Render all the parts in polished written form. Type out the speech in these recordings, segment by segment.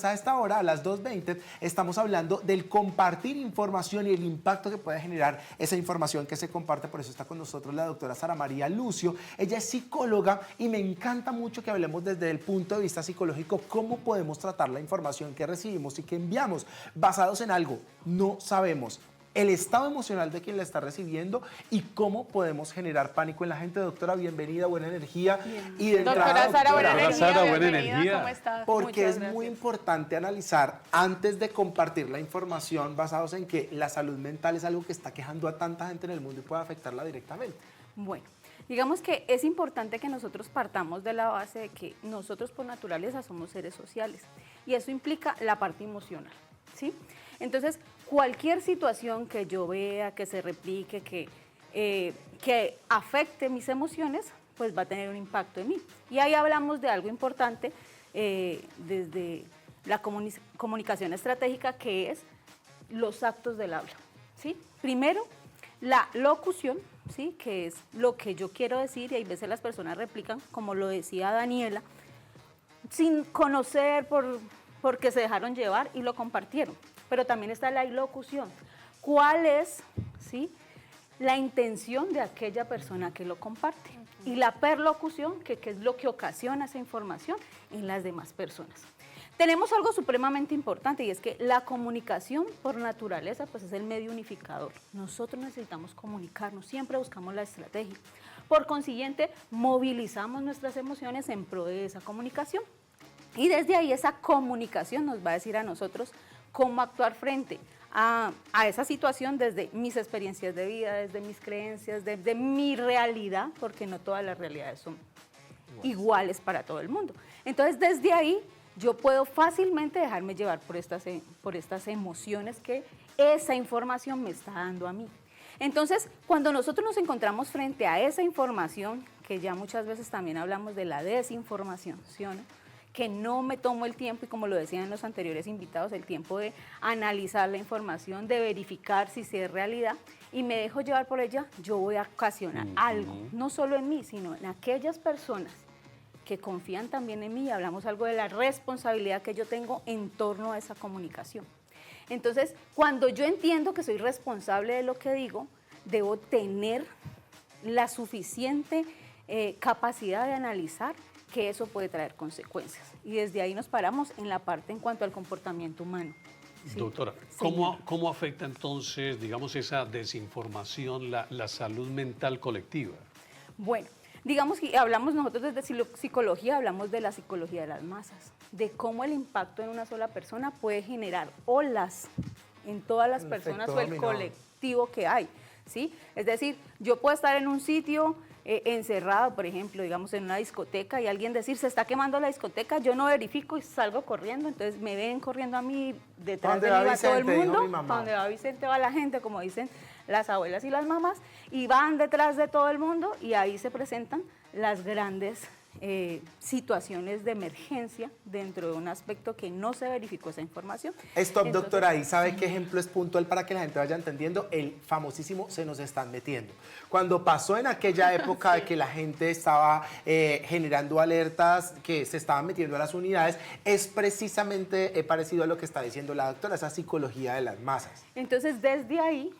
pues a esta hora, a las 2:20, estamos hablando del compartir información y el impacto que puede generar esa información que se comparte. Por eso está con nosotros la doctora Sara María Lucio. Ella es psicóloga y me encanta mucho que hablemos desde el punto de vista psicológico cómo podemos tratar la información que recibimos y que enviamos basados en algo. No sabemos el estado emocional de quien la está recibiendo y cómo podemos generar pánico en la gente. Doctora, bienvenida, buena energía. Bien. Y de entrada, Doctora Sara, buena doctora, energía. Sara, buena Bienvenida. energía. ¿Cómo está? porque Muchas es gracias. muy importante analizar antes de compartir la información basados en que la salud mental es algo que está quejando a tanta gente en el mundo y puede afectarla directamente. Bueno, digamos que es importante que nosotros partamos de la base de que nosotros por naturaleza somos seres sociales y eso implica la parte emocional, ¿sí? Entonces, cualquier situación que yo vea, que se replique, que afecte mis emociones, pues va a tener un impacto en mí. Y ahí hablamos de algo importante desde la comunicación estratégica, que es los actos del habla, ¿sí? Primero, la locución, ¿sí? Que es lo que yo quiero decir, y hay veces las personas replican, como lo decía Daniela, sin conocer porque se dejaron llevar y lo compartieron. Pero también está la ilocución. ¿Cuál es, sí, la intención de aquella persona que lo comparte? Y la perlocución, que es lo que ocasiona esa información en las demás personas. Tenemos algo supremamente importante y es que la comunicación por naturaleza pues es el medio unificador. Nosotros necesitamos comunicarnos, siempre buscamos la estrategia. Por consiguiente, movilizamos nuestras emociones en pro de esa comunicación. Y desde ahí esa comunicación nos va a decir a nosotros cómo actuar frente a esa situación desde mis experiencias de vida, desde mis creencias, desde mi realidad, porque no todas las realidades son iguales para todo el mundo. Entonces, desde ahí yo puedo fácilmente dejarme llevar por estas emociones que esa información me está dando a mí. Entonces, cuando nosotros nos encontramos frente a esa información, que ya muchas veces también hablamos de la desinformación, ¿sí o no? Que no me tomo el tiempo, y como lo decían los anteriores invitados, el tiempo de analizar la información, de verificar si es realidad, y me dejo llevar por ella, yo voy a ocasionar algo, no solo en mí, sino en aquellas personas que confían también en mí, y hablamos algo de la responsabilidad que yo tengo en torno a esa comunicación. Entonces, cuando yo entiendo que soy responsable de lo que digo, debo tener la suficiente capacidad de analizar que eso puede traer consecuencias. Y desde ahí nos paramos en la parte en cuanto al comportamiento humano. ¿Sí? Doctora, ¿cómo afecta entonces, digamos, esa desinformación la salud mental colectiva? Bueno, digamos que hablamos nosotros desde psicología, hablamos de la psicología de las masas, de cómo el impacto en una sola persona puede generar olas en todas las personas o el colectivo que hay, ¿sí? Es decir, yo puedo estar en un sitio encerrado, por ejemplo, digamos en una discoteca, y alguien decir, se está quemando la discoteca, yo no verifico y salgo corriendo, entonces me ven corriendo a mí, detrás de mí va todo el mundo, donde va Vicente va la gente, como dicen las abuelas y las mamás, y van detrás de todo el mundo, y ahí se presentan las grandes situaciones de emergencia dentro de un aspecto que no se verificó esa información. Stop, doctora, ¿y sabe qué ejemplo es puntual para que la gente vaya entendiendo? El famosísimo se nos están metiendo. Cuando pasó en aquella época de que la gente estaba generando alertas, que se estaban metiendo a las unidades, es precisamente parecido a lo que está diciendo la doctora, esa psicología de las masas. Entonces, desde ahí,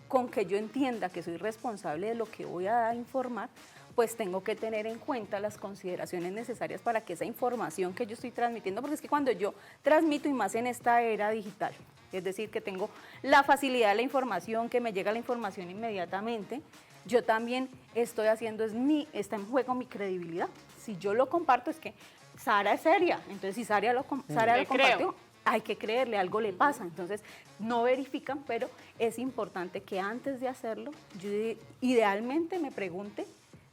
con que yo entienda que soy responsable de lo que voy a informar, pues tengo que tener en cuenta las consideraciones necesarias para que esa información que yo estoy transmitiendo, porque es que cuando yo transmito, y más en esta era digital, es decir, que tengo la facilidad de la información, que me llega la información inmediatamente, yo también estoy haciendo, está en juego mi credibilidad. Si yo lo comparto, es que Sara es seria, entonces si Sara lo compartió, hay que creerle, algo le pasa, entonces no verifican, pero es importante que antes de hacerlo, yo idealmente me pregunte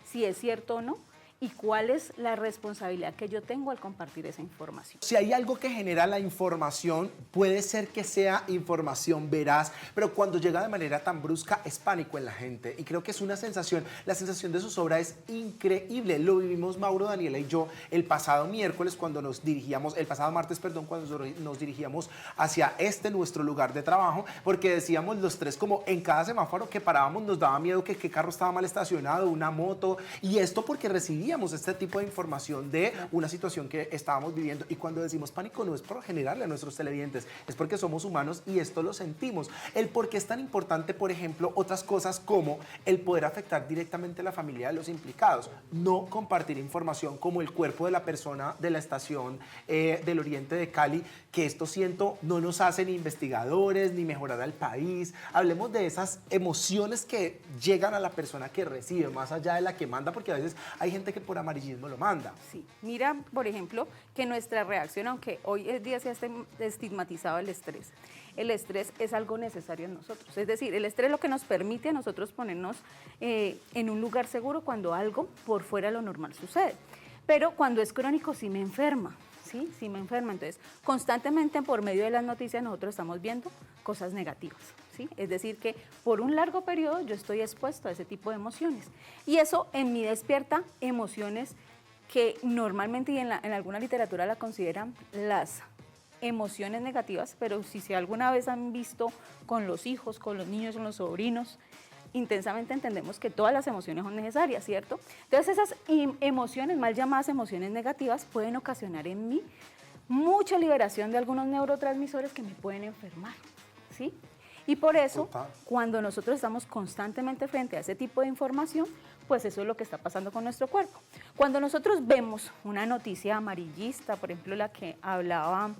si es cierto o no, y cuál es la responsabilidad que yo tengo al compartir esa información. Si hay algo que genera la información, puede ser que sea información veraz, pero cuando llega de manera tan brusca es pánico en la gente, y creo que es una sensación, la sensación de zozobra es increíble. Lo vivimos Mauro, Daniela y yo el pasado miércoles cuando nos dirigíamos, el pasado martes, perdón, cuando nos dirigíamos hacia nuestro lugar de trabajo, porque decíamos los tres como en cada semáforo que parábamos nos daba miedo que qué carro estaba mal estacionado, una moto, y esto porque recibíamos compartíamos este tipo de información de una situación que estábamos viviendo. Y cuando decimos pánico no es por generarle a nuestros televidentes, es porque somos humanos y esto lo sentimos. El por qué es tan importante, por ejemplo, otras cosas como el poder afectar directamente a la familia de los implicados, no compartir información como el cuerpo de la persona de la estación del oriente de Cali, que esto siento no nos hace ni investigadores ni mejorar al país. Hablemos de esas emociones que llegan a la persona que recibe, más allá de la que manda, porque a veces hay gente que por amarillismo lo manda. Sí, mira, por ejemplo, que nuestra reacción, aunque hoy en día se ha estigmatizado el estrés es algo necesario en nosotros. Es decir, el estrés es lo que nos permite a nosotros ponernos en un lugar seguro cuando algo por fuera de lo normal sucede. Pero cuando es crónico sí me enferma. Sí me enferma. Entonces, constantemente por medio de las noticias nosotros estamos viendo cosas negativas, ¿sí? Es decir, que por un largo periodo yo estoy expuesto a ese tipo de emociones. Y eso en mí despierta emociones que normalmente y en alguna literatura la consideran las emociones negativas, pero si alguna vez han visto con los hijos, con los niños, con los sobrinos, intensamente entendemos que todas las emociones son necesarias, ¿cierto? Entonces esas emociones, mal llamadas emociones negativas, pueden ocasionar en mí mucha liberación de algunos neurotransmisores que me pueden enfermar, ¿sí? Y por eso, cuando nosotros estamos constantemente frente a ese tipo de información, pues eso es lo que está pasando con nuestro cuerpo. Cuando nosotros vemos una noticia amarillista, por ejemplo la que hablaba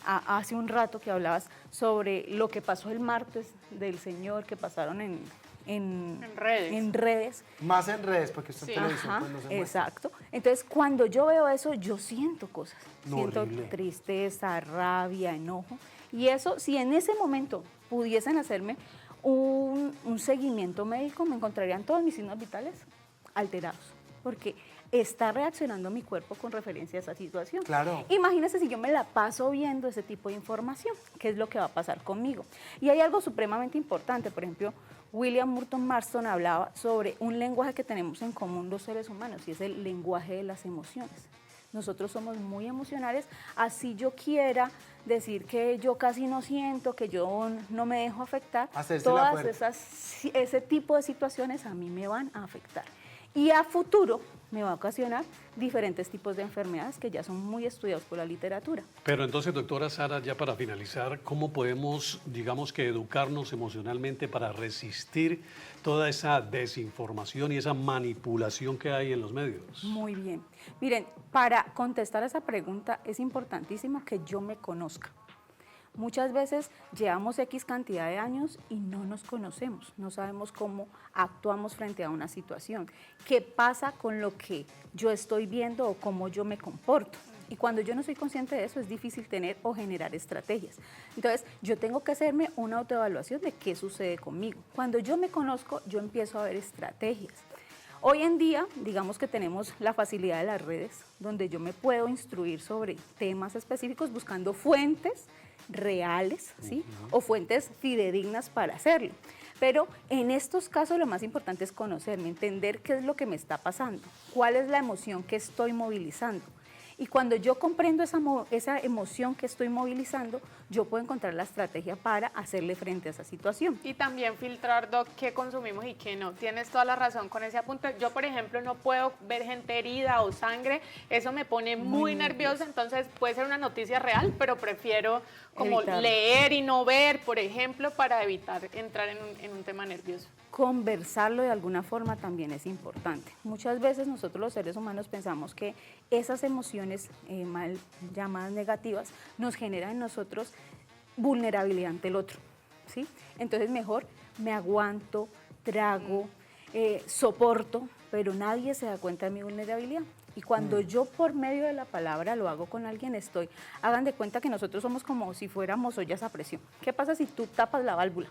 hace un rato, que hablabas sobre lo que pasó el martes del señor, que pasaron en redes. Más en redes, porque usted en televisión pues no se muestra. Exacto. Entonces, cuando yo veo eso, yo siento cosas. No, siento horrible. tristeza, rabia, enojo. Y eso, si en ese momento pudiesen hacerme un seguimiento médico, me encontrarían todos mis signos vitales alterados, porque está reaccionando mi cuerpo con referencia a esa situación. Claro. Imagínense si yo me la paso viendo ese tipo de información, ¿qué es lo que va a pasar conmigo? Y hay algo supremamente importante, por ejemplo, William Morton Marston hablaba sobre un lenguaje que tenemos en común los seres humanos, y es el lenguaje de las emociones. Nosotros somos muy emocionales, así yo quiera decir que yo casi no siento, que yo no me dejo afectar, todas ese tipo de situaciones a mí me van a afectar. Y a futuro me va a ocasionar diferentes tipos de enfermedades que ya son muy estudiados por la literatura. Pero entonces, doctora Sara, ya para finalizar, ¿cómo podemos, digamos que educarnos emocionalmente para resistir toda esa desinformación y esa manipulación que hay en los medios? Muy bien. Miren, para contestar a esa pregunta es importantísimo que yo me conozca. Muchas veces llevamos X cantidad de años y no nos conocemos, no sabemos cómo actuamos frente a una situación, qué pasa con lo que yo estoy viendo o cómo yo me comporto. Y cuando yo no soy consciente de eso, es difícil tener o generar estrategias. Entonces, yo tengo que hacerme una autoevaluación de qué sucede conmigo. Cuando yo me conozco, yo empiezo a ver estrategias. Hoy en día, digamos que tenemos la facilidad de las redes, donde yo me puedo instruir sobre temas específicos buscando fuentes reales, ¿sí? O fuentes fidedignas para hacerlo. Pero en estos casos lo más importante es conocerme, entender qué es lo que me está pasando, cuál es la emoción que estoy movilizando. Y cuando yo comprendo esa emoción que estoy movilizando, yo puedo encontrar la estrategia para hacerle frente a esa situación. Y también filtrar, Doc, qué consumimos y qué no. Tienes toda la razón con ese apunte. Yo, por ejemplo, no puedo ver gente herida o sangre. Eso me pone muy nerviosa. Entonces, puede ser una noticia real, pero prefiero como leer y no ver, por ejemplo, para evitar entrar en un tema nervioso. Conversarlo de alguna forma también es importante. Muchas veces nosotros los seres humanos pensamos que esas emociones mal llamadas negativas nos generan en nosotros vulnerabilidad ante el otro, ¿sí? Entonces mejor me aguanto, trago, soporto, pero nadie se da cuenta de mi vulnerabilidad. Y cuando yo por medio de la palabra lo hago con alguien, hagan de cuenta que nosotros somos como si fuéramos ollas a presión. ¿Qué pasa si tú tapas la válvula?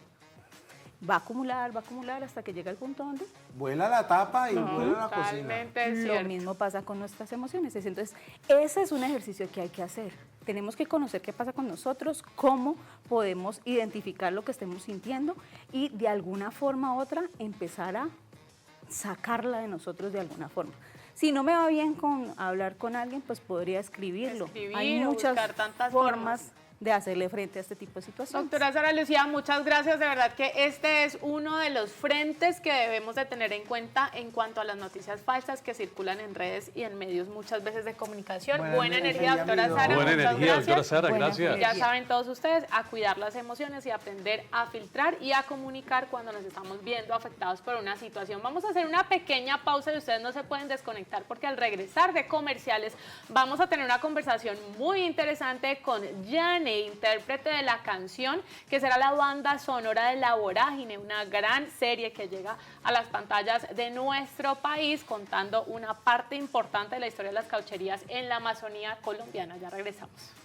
Va a acumular hasta que llega el punto donde vuela la tapa y vuela la cocina. Totalmente lo cierto. mismo pasa con nuestras emociones. Entonces, ese es un ejercicio que hay que hacer. Tenemos que conocer qué pasa con nosotros, cómo podemos identificar lo que estemos sintiendo y de alguna forma u otra empezar a sacarla de nosotros de alguna forma. Si no me va bien con hablar con alguien, pues podría escribirlo. Escribir, hay muchas buscar tantas formas de hacerle frente a este tipo de situaciones. Doctora Sara Lucía, muchas gracias. De verdad que este es uno de los frentes que debemos de tener en cuenta en cuanto a las noticias falsas que circulan en redes y en medios muchas veces de comunicación. Buena energía, doctora amigo. Sara. Buena muchas energía, gracias. doctora Sara, Buena gracias. energía. Ya saben todos ustedes a cuidar las emociones y aprender a filtrar y a comunicar cuando nos estamos viendo afectados por una situación. Vamos a hacer una pequeña pausa y ustedes no se pueden desconectar porque al regresar de comerciales vamos a tener una conversación muy interesante con Yane, intérprete de la canción que será la banda sonora de La Vorágine, una gran serie que llega a las pantallas de nuestro país contando una parte importante de la historia de las caucherías en la Amazonía colombiana. Ya regresamos.